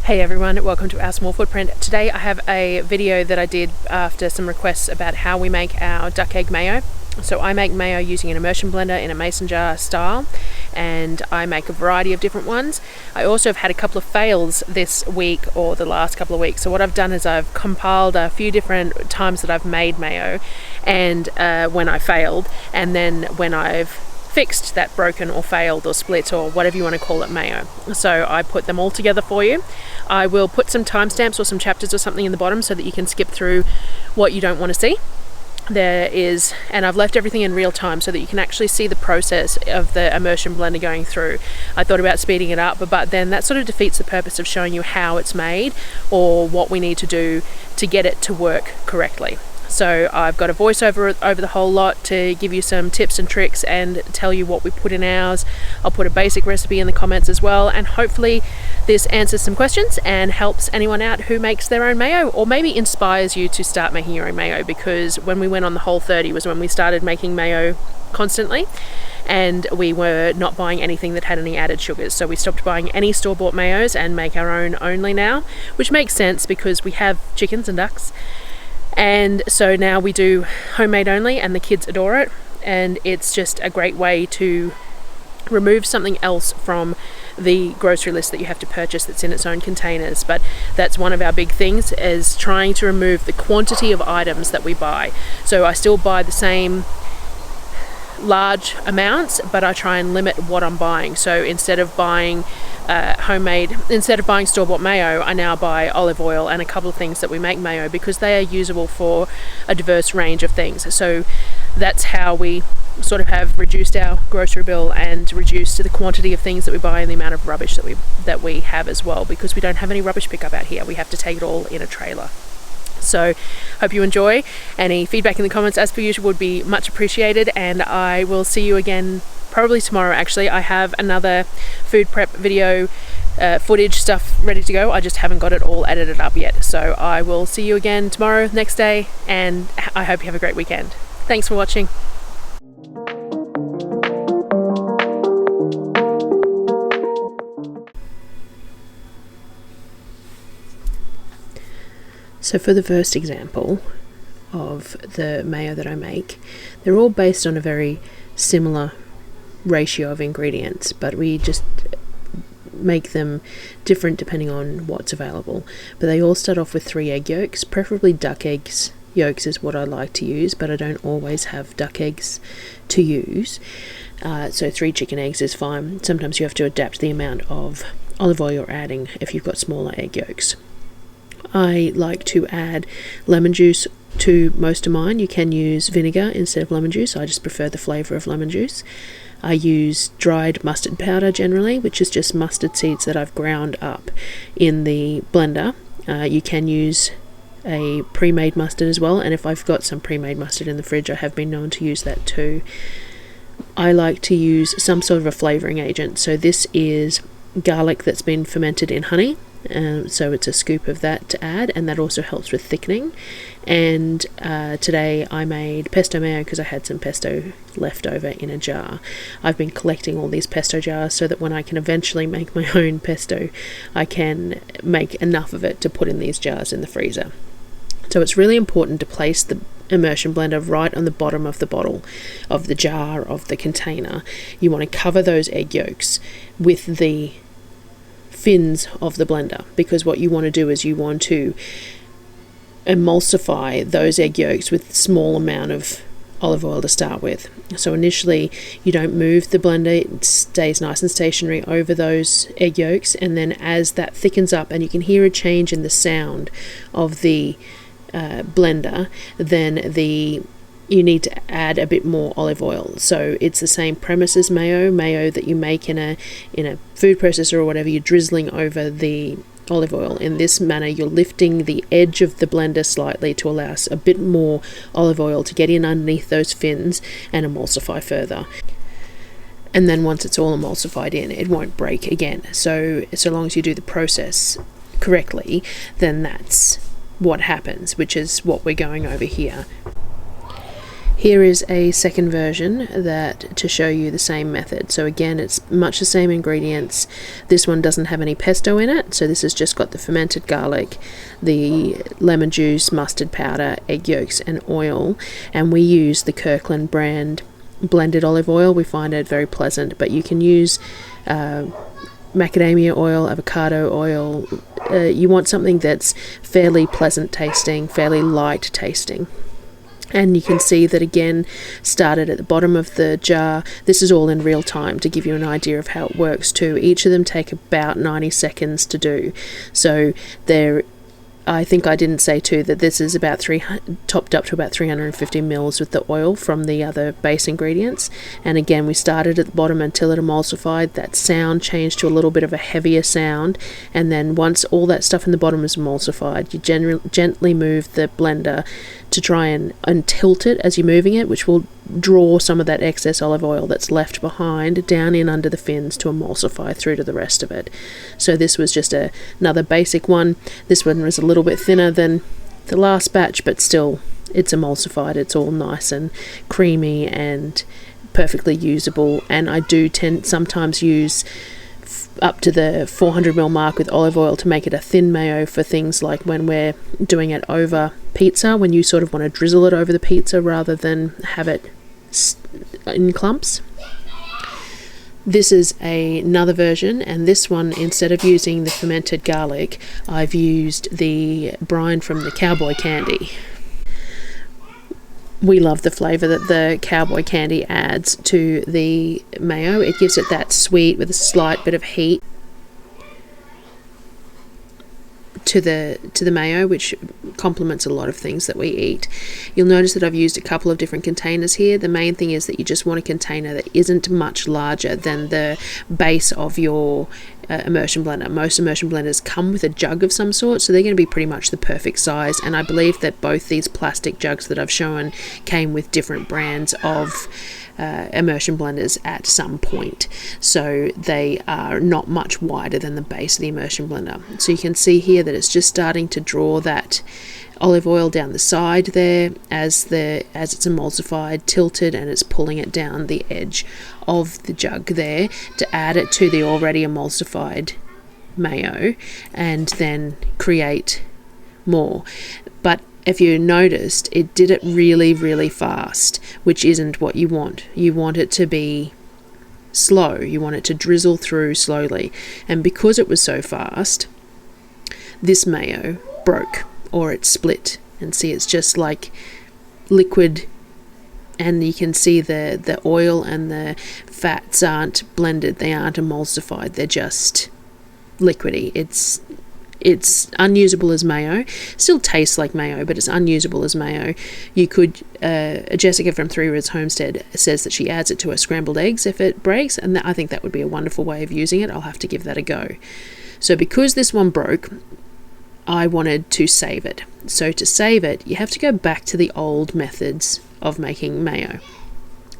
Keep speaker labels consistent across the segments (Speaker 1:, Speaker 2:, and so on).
Speaker 1: Hey everyone, welcome to Our Small Footprint. Today I have a video that I did after some requests about how we make our duck egg mayo. So I make mayo using an immersion blender in a mason jar style, and I make a variety of different ones. I also have had a couple of fails this week or the last couple of weeks. So what I've done is I've compiled a few different times that I've made mayo and when I failed, and then when I've fixed that broken or failed or split or whatever you want to call it mayo. So I put them all together for you. I will put some timestamps or some chapters or something in the bottom so that you can skip through what you don't want to see. There is, and I've left everything in real time so that you can actually see the process of the immersion blender going through. I thought about speeding it up, but then that sort of defeats the purpose of showing you how it's made or what we need to do to get it to work correctly. So I've got a voiceover over the whole lot to give you some tips and tricks and tell you what we put in ours. I'll put a basic recipe in the comments as well, and hopefully this answers some questions and helps anyone out who makes their own mayo, or maybe inspires you to start making your own mayo, because when we went on the Whole30 was when we started making mayo constantly, and we were not buying anything that had any added sugars. So we stopped buying any store-bought mayos and make our own only now, which makes sense because we have chickens and ducks. And so now we do homemade only, and the kids adore it, and it's just a great way to remove something else from the grocery list that you have to purchase that's in its own containers. But that's one of our big things, is trying to remove the quantity of items that we buy. So I still buy the same large amounts, but I try and limit what I'm buying. So instead of buying store-bought mayo, I now buy olive oil and a couple of things that we make mayo, because they are usable for a diverse range of things. So that's how we sort of have reduced our grocery bill and reduced the quantity of things that we buy and the amount of rubbish that we have as well, because we don't have any rubbish pickup out here. We have to take it all in a trailer. So hope you enjoy. Any feedback in the comments, as per usual, would be much appreciated, and I will see you again probably tomorrow. Actually, I have another food prep video footage stuff ready to go. I just haven't got it all edited up yet. So I will see you again tomorrow, next day, and I hope you have a great weekend. Thanks for watching. So for the first example of the mayo that I make, they're all based on a very similar ratio of ingredients, but we just make them different depending on what's available. But they all start off with 3 egg yolks, preferably duck eggs. Yolks is what I like to use, but I don't always have duck eggs to use. So 3 chicken eggs is fine. Sometimes you have to adapt the amount of olive oil you're adding if you've got smaller egg yolks. I like to add lemon juice to most of mine. You can use vinegar instead of lemon juice. I just prefer the flavour of lemon juice. I use dried mustard powder generally, which is just mustard seeds that I've ground up in the blender. You can use a pre-made mustard as well, and if I've got some pre-made mustard in the fridge, I have been known to use that too. I like to use some sort of a flavouring agent. So this is garlic that's been fermented in honey. So it's a scoop of that to add, and that also helps with thickening. And today I made pesto mayo because I had some pesto left over in a jar. I've been collecting all these pesto jars so that when I can eventually make my own pesto, I can make enough of it to put in these jars in the freezer. So it's really important to place the immersion blender right on the bottom of the bottle, of the jar, of the container. You want to cover those egg yolks with the fins of the blender, because what you want to do is you want to emulsify those egg yolks with a small amount of olive oil to start with. So initially you don't move the blender, it stays nice and stationary over those egg yolks, and then as that thickens up and you can hear a change in the sound of the blender, then you need to add a bit more olive oil. So it's the same premise as mayo that you make in a food processor or whatever. You're drizzling over the olive oil. In this manner, you're lifting the edge of the blender slightly to allow us a bit more olive oil to get in underneath those fins and emulsify further. And then once it's all emulsified in, it won't break again. So long as you do the process correctly, then that's what happens, which is what we're going over here. Here is a second version that to show you the same method. So again, it's much the same ingredients. This one doesn't have any pesto in it, so this has just got the fermented garlic, the lemon juice, mustard powder, egg yolks and oil, and we use the Kirkland brand blended olive oil. We find it very pleasant, but you can use macadamia oil, avocado oil. You want something that's fairly pleasant tasting, fairly light tasting. And you can see that again started at the bottom of the jar. This is all in real time to give you an idea of how it works too. Each of them take about 90 seconds to do. So I think I didn't say too that this is about topped up to about 350 mils with the oil from the other base ingredients. And again, we started at the bottom until it emulsified. That sound changed to a little bit of a heavier sound, and then once all that stuff in the bottom is emulsified, you gently move the blender to try and tilt it as you're moving it, which will draw some of that excess olive oil that's left behind down in under the fins to emulsify through to the rest of it. So this was just another basic one. This one was a little bit thinner than the last batch, but still it's emulsified. It's all nice and creamy and perfectly usable. And I do sometimes use up to the 400 ml mark with olive oil to make it a thin mayo for things like when we're doing it over pizza, when you sort of want to drizzle it over the pizza rather than have it in clumps. This is another version, and this one, instead of using the fermented garlic, I've used the brine from the Cowboy Candy. We love the flavour that the Cowboy Candy adds to the mayo. It gives it that sweet with a slight bit of heat to the mayo, which complements a lot of things that we eat. You'll notice that I've used a couple of different containers here. The main thing is that you just want a container that isn't much larger than the base of your immersion blender. Most immersion blenders come with a jug of some sort, so they're going to be pretty much the perfect size, and I believe that both these plastic jugs that I've shown came with different brands of immersion blenders at some point, so they are not much wider than the base of the immersion blender. So you can see here that it's just starting to draw that olive oil down the side there as it's emulsified, tilted, and it's pulling it down the edge of the jug there to add it to the already emulsified mayo and then create more. But if you noticed, it did it really, really fast, which isn't what you want. You want it to be slow. You want it to drizzle through slowly. And because it was so fast, this mayo broke, or it split. And see, it's just like liquid, and you can see the oil and the fats aren't blended. They aren't emulsified. They're just liquidy. It's unusable as mayo. Still tastes like mayo, but it's unusable as mayo. You could, Jessica from Three Roots Homestead says that she adds it to her scrambled eggs if it breaks, and I think that would be a wonderful way of using it. I'll have to give that a go. So because this one broke, I wanted to save it. So to save it, you have to go back to the old methods of making mayo.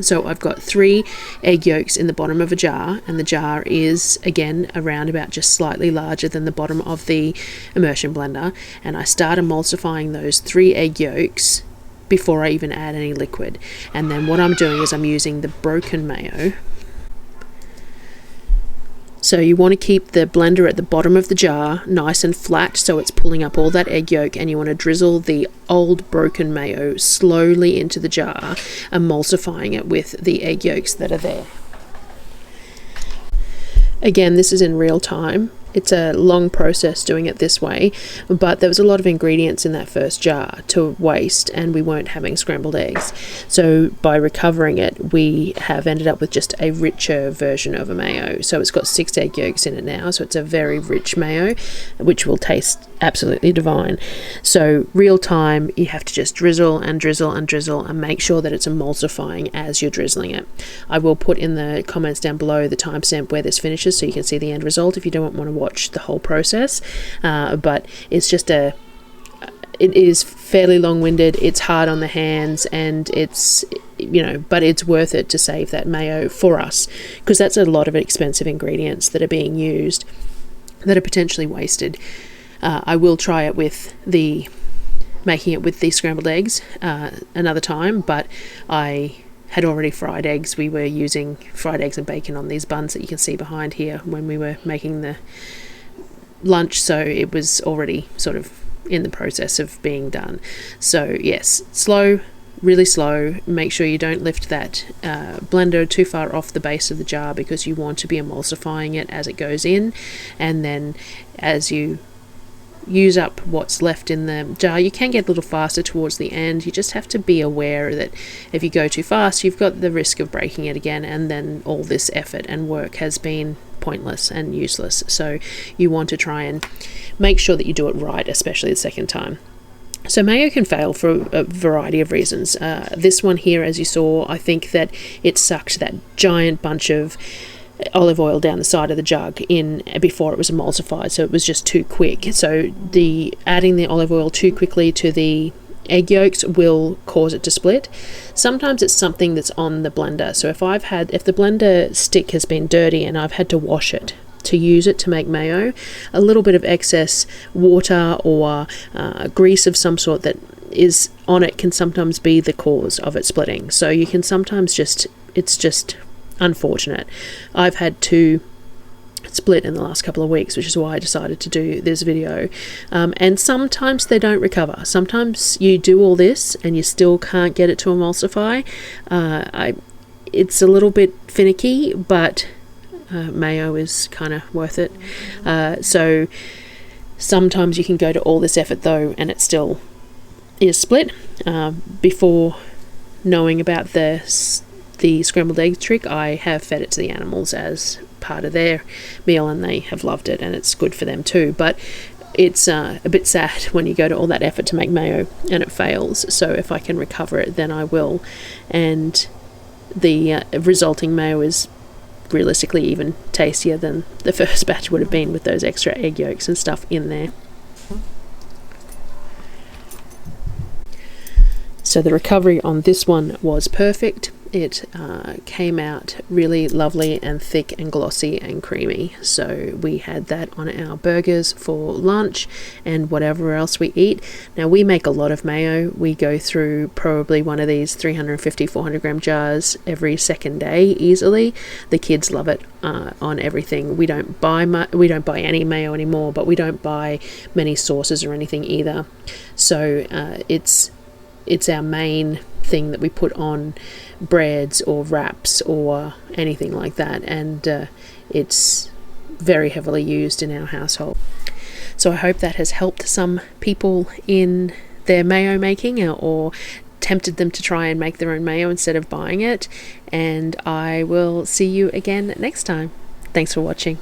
Speaker 1: So I've got 3 egg yolks in the bottom of a jar, and the jar is again around about just slightly larger than the bottom of the immersion blender, and I start emulsifying those 3 egg yolks before I even add any liquid. And then what I'm doing is I'm using the broken mayo. So you want to keep the blender at the bottom of the jar nice and flat so it's pulling up all that egg yolk, and you want to drizzle the old broken mayo slowly into the jar, emulsifying it with the egg yolks that are there. Again, this is in real time. It's a long process doing it this way, but there was a lot of ingredients in that first jar to waste, and we weren't having scrambled eggs. So by recovering it, we have ended up with just a richer version of a mayo. So it's got 6 egg yolks in it now, so it's a very rich mayo, which will taste absolutely divine. So real time, you have to just drizzle and drizzle and drizzle and make sure that it's emulsifying as you're drizzling it. I will put in the comments down below the timestamp where this finishes so you can see the end result if you don't want to watch the whole process, but it's just it is fairly long-winded, it's hard on the hands, and it's, but it's worth it to save that mayo for us, because that's a lot of expensive ingredients that are being used that are potentially wasted. I will try it with the making it with the scrambled eggs another time, but I had already fried eggs. We were using fried eggs and bacon on these buns that you can see behind here when we were making the lunch, so it was already sort of in the process of being done. So yes, slow, really slow. Make sure you don't lift that blender too far off the base of the jar, because you want to be emulsifying it as it goes in, and then as you use up what's left in the jar, you can get a little faster towards the end. You just have to be aware that if you go too fast, you've got the risk of breaking it again, and then all this effort and work has been pointless and useless. So you want to try and make sure that you do it right, especially the second time. So mayo can fail for a variety of reasons. This one here, as you saw, I think that it sucked that giant bunch of olive oil down the side of the jug in before it was emulsified, so it was just too quick. So adding the olive oil too quickly to the egg yolks will cause it to split. Sometimes it's something that's on the blender. So if the blender stick has been dirty and I've had to wash it to use it to make mayo, a little bit of excess water or grease of some sort that is on it can sometimes be the cause of it splitting. So you can sometimes it's just unfortunate. I've had to split in the last couple of weeks, which is why I decided to do this video. And sometimes they don't recover. Sometimes you do all this and you still can't get it to emulsify. It's a little bit finicky, but mayo is kind of worth it. So sometimes you can go to all this effort though and it still is split. Before knowing about the scrambled egg trick, I have fed it to the animals as part of their meal, and they have loved it, and it's good for them too. But it's a bit sad when you go to all that effort to make mayo and it fails. So if I can recover it, then I will. And the resulting mayo is realistically even tastier than the first batch would have been with those extra egg yolks and stuff in there. So the recovery on this one was perfect. It came out really lovely and thick and glossy and creamy. So we had that on our burgers for lunch and whatever else we eat. Now we make a lot of mayo. We go through probably one of these 350-400 gram jars every second day easily. The kids love it on everything. We don't buy any mayo anymore, but we don't buy many sauces or anything either. So it's our main thing that we put on breads or wraps or anything like that, and it's very heavily used in our household. So I hope that has helped some people in their mayo making, or tempted them to try and make their own mayo instead of buying it, and I will see you again next time. Thanks for watching.